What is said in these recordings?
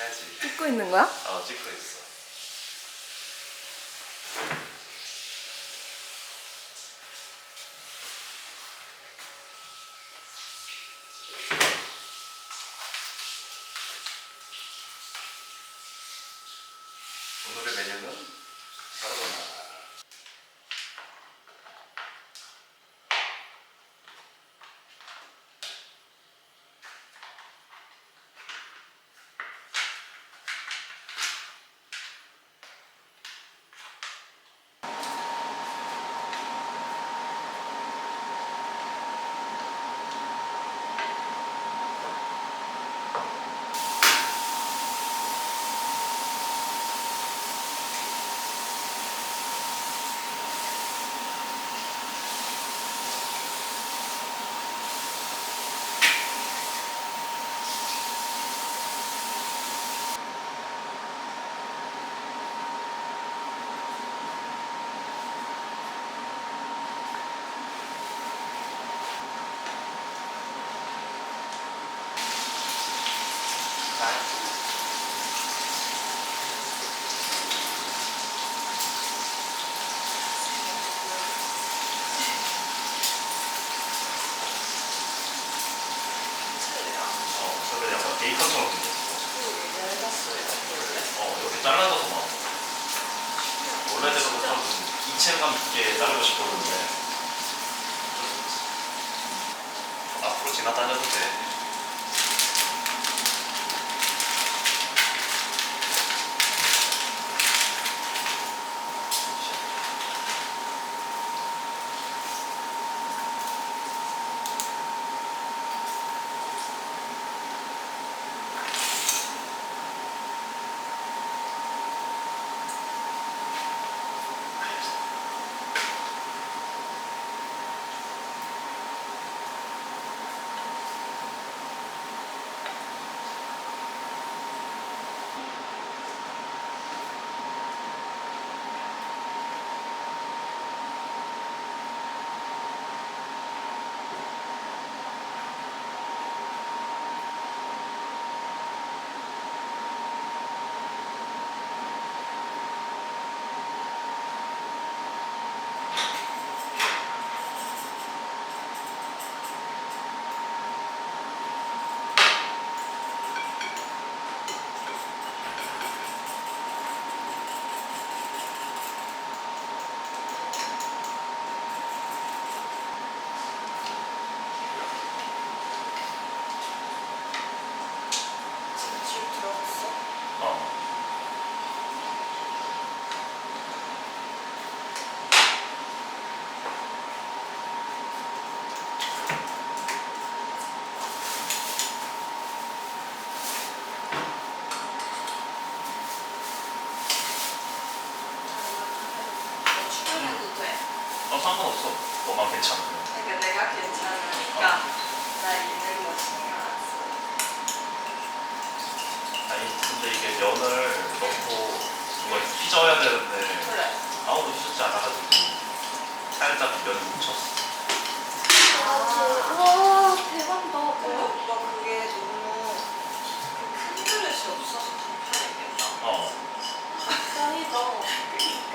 해야지. 찍고 있는 거야? 찍고 있어. 오늘의 메뉴는 까르보나라. 저는 약간 베이컨처럼 생겼어. 이렇게 잘라져서 나와. 원래대로 좀 입체감 있게 자르고 싶었는데 앞으로 지나다녀도 돼. 상관없어. 너만 괜찮으면. 그러니까 내가 괜찮으니까 나 있는 거 신경 안 써. 아니 근데 이게 면을 넣고 누가 휘저어야 되는데 그래. 아무도 휘젓지 않아가지고 살짝 면이 묻혔어. 와 대박이다. 오빠 그게 너무 큰 그릇이 없어서 불편했겠다. 짱이다. 그러니까.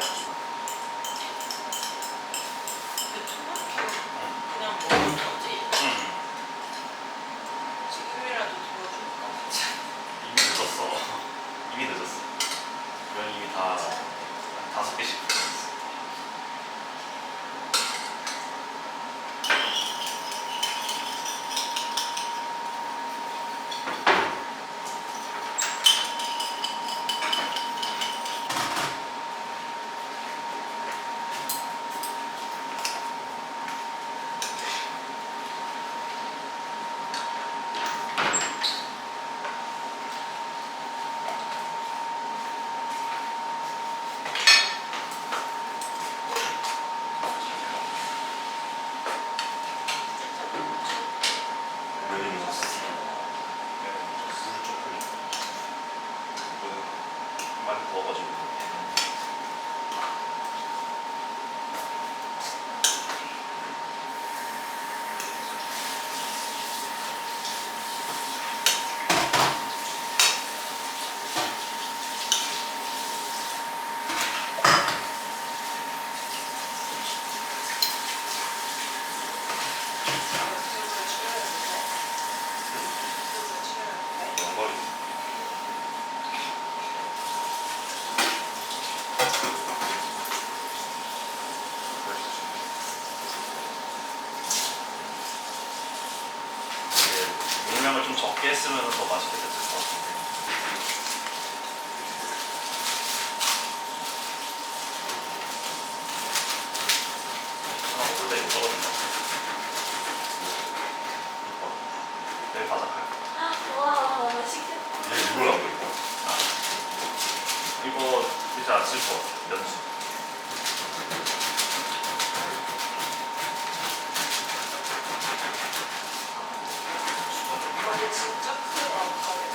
그냥 먹을 거지? 지금이라도 도와줄까? 이미 늦었어. 이미 늦었어. 면 이미 다 5개씩 들어있어. 적게 했으면 더 맛있게 됐을 것 같은데. 원래 이거 떨어진다. 이거. 내일 바삭할. 와 맛있겠다. 얘 일부러 안 그리고. 아. 이거 이제 안 쓸 것 같아. 연수. 근데 진짜 크다. 가게.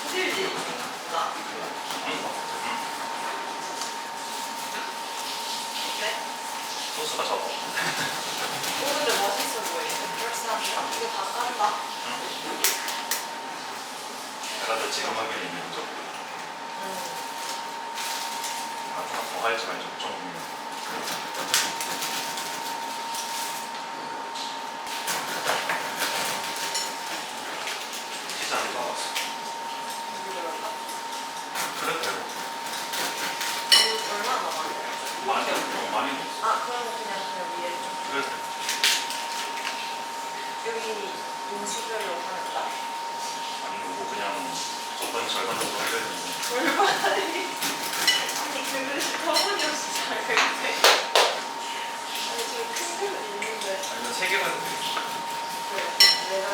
힘들지 생각보다. 어때? 소스가 적어. 오 근데 맛있어 보이네. 그럴싸한데? 이거 다 깐다. 내가 지금 하면 있는 쪽. 더 할지 말지 좀. 치즈 안 나왔어. 누구들었나? 그래? 얼마나 남았냐? 많이 넣었어. 아 그러면 그냥 위에 좀. 그래. 여기 음식별로 하는다. 아니 이거 그냥 적당히 절반 정도 해야 되는데. 얼마나 아니 그릇이 터무니없이 작은데. 아니 지금 큰 그릇 있는데. 아니면 3개만 해도 되겠다. 그래 내가